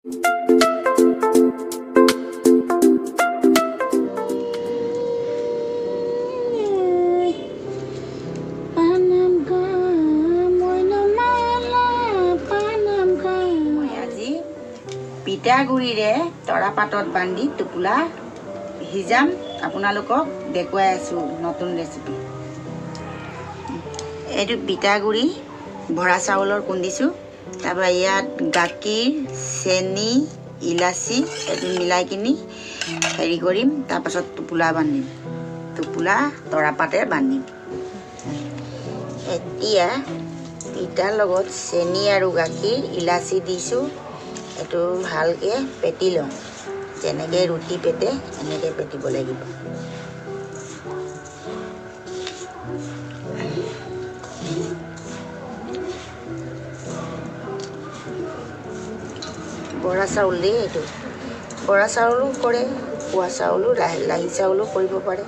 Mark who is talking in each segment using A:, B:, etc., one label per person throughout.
A: পিঠাগুড়িৰে তৰাপাতত বান্ধি টোপোলা সিজাম আপোনালোকক দেখুৱাই আছোঁ নতুন ৰেচিপি। এইটো পিঠাগুড়ি ভৰা চাউলৰ খুন্দিছোঁ, তাৰপৰা ইয়াত গাখীৰ, চেনি, ইলাচি এইটো মিলাই কিনি হেৰি কৰিম, তাৰপাছত টোপোলা বান্ধিম, টোপোলা তৰাপাতেৰে বান্ধিম। এতিয়া পিঠাৰ লগত চেনি আৰু গাখীৰ, ইলাচি দিছোঁ। এইটো ভালকৈ পেটি লওঁ, যেনেকৈ ৰুটি পেটে এনেকৈ পেটিব লাগিব। বৰা চাউল দেই, এইটো বৰা চাউলো কৰে, খোৱা চাউলো, লাহি চাউলো কৰিব পাৰে।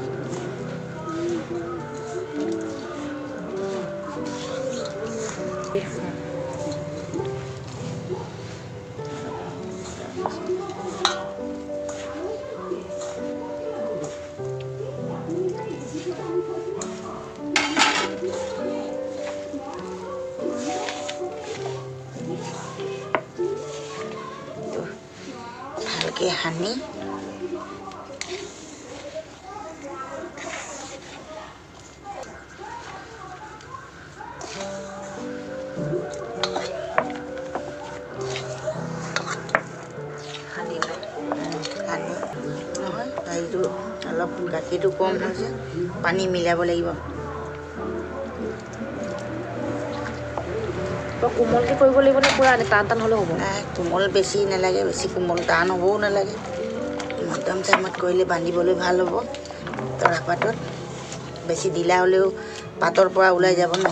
A: ভালকৈ সানি নহয়, হেৰিটো অলপ গাখীৰটো কম হৈছে, পানী মিলাব লাগিব।
B: কোমলকৈ কৰিব লাগিব নে পুৰা টান টান হ'লেও হ'ব?
A: নাই, কোমল বেছি নালাগে, বেছি কোমল টান হ'বও নালাগে। মধ্যম চামত কৰিলে বান্ধিবলৈ ভাল হ'ব। তৰাপাতত বেছি ঢিলা হ'লেও পাতৰ পৰা ওলাই যাব ন।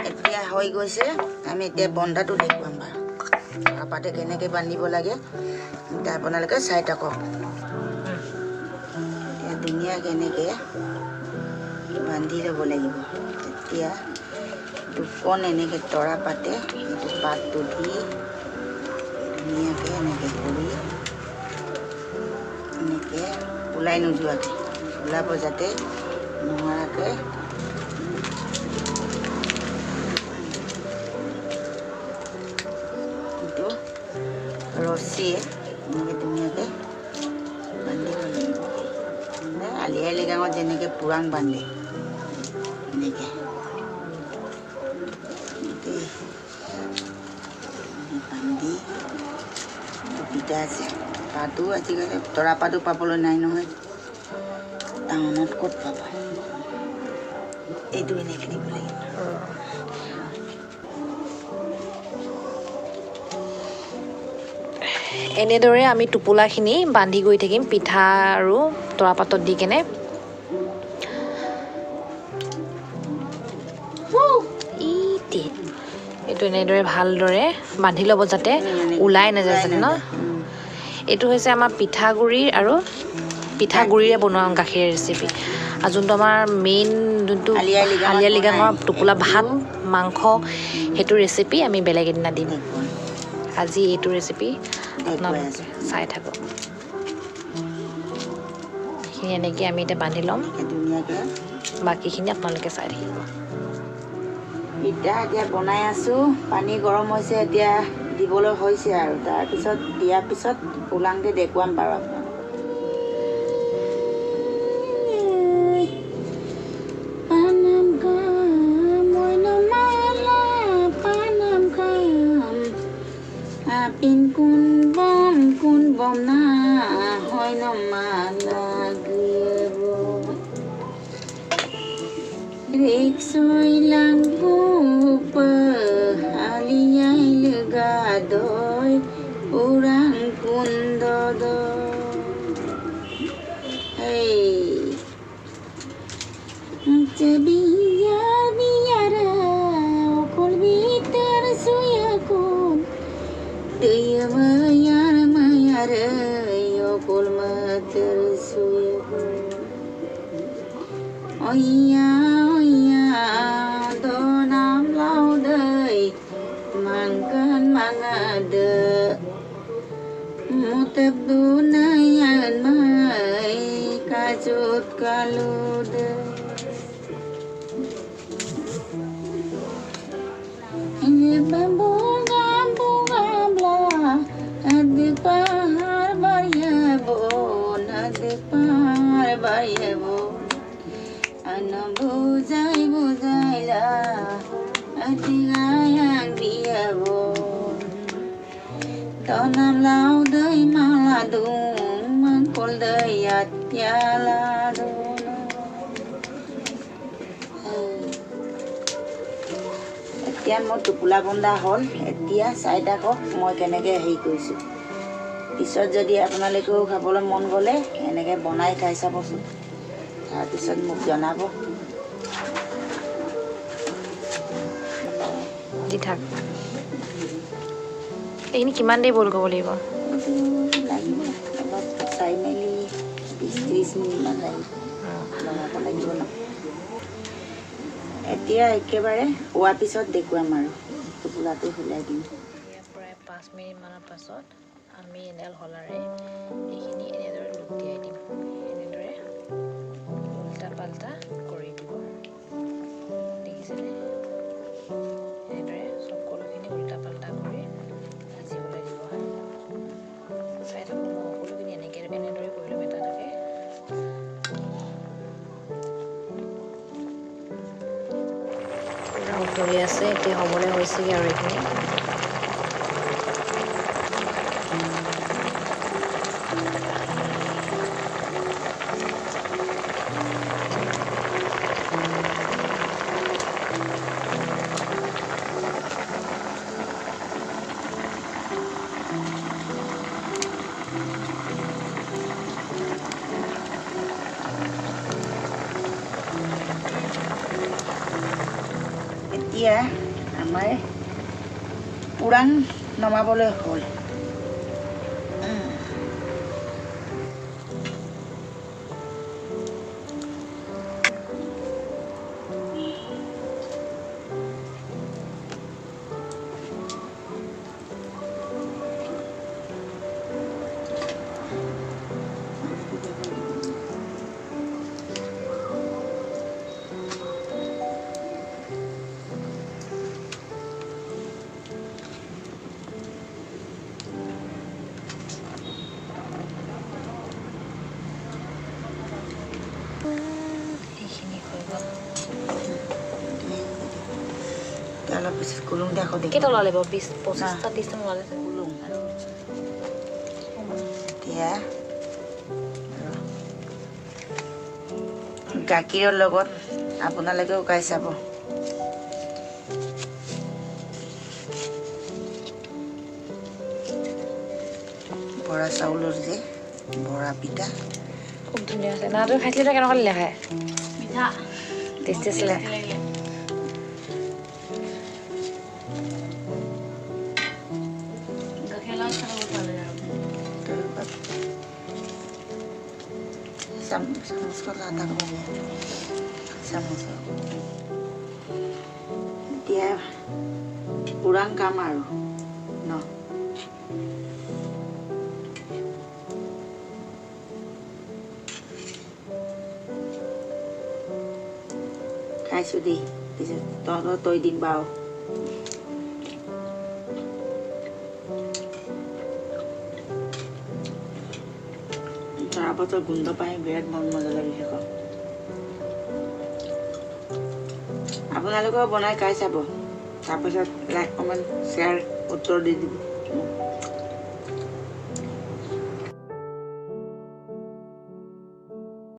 A: এতিয়া হৈ গৈছে, আমি এতিয়া বন্ধাটো দেখুৱাম বাৰু। তৰাপাতে কেনেকৈ বান্ধিব লাগে এতিয়া আপোনালোকে চাই থাকক। এতিয়া ধুনীয়াকৈ এনেকৈ বান্ধি ল'ব লাগিব। এতিয়া দুখন এনেকৈ তৰাপাতে এইটো পাতটো দি ধুনীয়াকৈ এনেকৈ কৰি এনেকৈ ওলাই নোযোৱাকৈ, ওলাব যাতে নোহোৱাকৈ ৰছীয়ে এনেকৈ ধুনীয়াকৈ বান্ধিব লাগিব। আলি আই লৃগাঙত যেনেকৈ পুৰাং বান্ধে এনেকৈ বান্ধি পিঠা আছে। পাতো আজিকালি তৰাপাতো পাবলৈ নাই নহয়, টাউনত ক'ত পাবা। এইটো এনেকৈ দিব লাগিব।
B: এনেদৰে আমি টোপোলাখিনি বান্ধি গৈ থাকিম পিঠা আৰু তৰাপাতত দি কেনে। এইটো এনেদৰে ভালদৰে বান্ধি ল'ব যাতে ওলাই নাযায় যাতে ন। এইটো হৈছে আমাৰ পিঠাগুড়িৰ আৰু পিঠাগুড়িৰে বনোৱা গাখীৰ ৰেচিপি। আৰু যোনটো আমাৰ মেইন যোনটো আলি আই লৃগাঙৰ টোপোলা ভাত মাংস, সেইটো ৰেচিপি আমি বেলেগ এদিনা দিম। আজি এইটো ৰেচিপি আপোনালোকে চাই থাকক। এইখিনি এনেকৈ আমি এতিয়া বান্ধি ল'ম, বাকীখিনি আপোনালোকে চাই থাকিব।
A: পিঠা এতিয়া বনাই আছোঁ, পানী গৰম হৈছে, এতিয়া দিবলৈ হৈছে আৰু তাৰপিছত দিয়াৰ পিছত ওলাওঁতে দেখুৱাম বাৰু আপোনাক। কোন বম না হয় নমালা ৰিক্সই লাংপু আলিয়াই গাদয় ওৰাং কুণ্ড বিয়াৰ অকল ভিতৰ চুয়া কোন दैया मायार मायार यो कोल मातर Oya oya do nam lau đời mang cơn mang đờ một tập đu nay ăn mai ca chút ca lu đờ bunga la adik pahar barya bon anam bujai la adik ayang dia bon tonam lau đời mala dung man kol đời atya la এতিয়া মোৰ টোপোলা বন্ধা হ'ল এতিয়া চাই থাকক মই কেনেকৈ হেৰি কৰিছোঁ পিছত যদি আপোনালোকেও খাবলৈ মন গ'লে এনেকৈ বনাই খাই চাবচোন তাৰপিছত মোক জনাব
B: দি থাক এইখিনি কিমান দেৰি বইল কৰিব লাগিব
A: লাগিব অলপ চাই মেলি 20-30 মিনিটমান লাগিব লগাব লাগিব ন এতিয়া একেবাৰে হোৱাৰ পিছত দেখুৱাম আৰু টোপোলাটো ওলাই দিম
B: প্ৰায় 5 মিনিটমানৰ পাছত আমি এডাল হলাৰে এইখিনি এনেদৰে লুটিয়াই দিম এনেদৰে উল্টা পাল্টা কৰি দিব দেখিছেনে এনেদৰে সকলোখিনি উল্টা পাল্টা কৰি ভাজিবলৈ দিব চাই থাকোঁ মই সকলোখিনি এনেদৰে কৰি ল'ম এটা এটাকৈ উতলি আছে এতিয়া হ'বলৈ হৈছেগৈ আৰু এইখিনি
A: এতিয়া আমাৰ পুৰাং নমাবলৈ হ'ল অলপ পিছত কুলুং দেখো দেখি
B: কেইটা ওলালে বাৰু 25টা 30টা ওলালে
A: কুলুং এতিয়া গাখীৰৰ লগত আপোনালোকেও খাই চাব বৰা চাউলৰ যে বৰা পিঠা
B: খুব ধুনীয়া আছে না তুমি খাইছিলে কেনেকুৱা লাগিলে খাই
A: পিঠা
B: টেষ্টি আছিলে
A: এতিয়া পুৰাং কাম আৰু ন খাইছোঁ দেই পিছত তহঁতৰ তই দিম বাৰু তাৰপাছত গোন্ধ পাই বিৰাট মন মজা লাগিছে আকৌ আপোনালোকেও বনাই খাই চাব তাৰপাছত লাইক কমেণ্ট শ্বেয়াৰ উত্তৰ দি দিব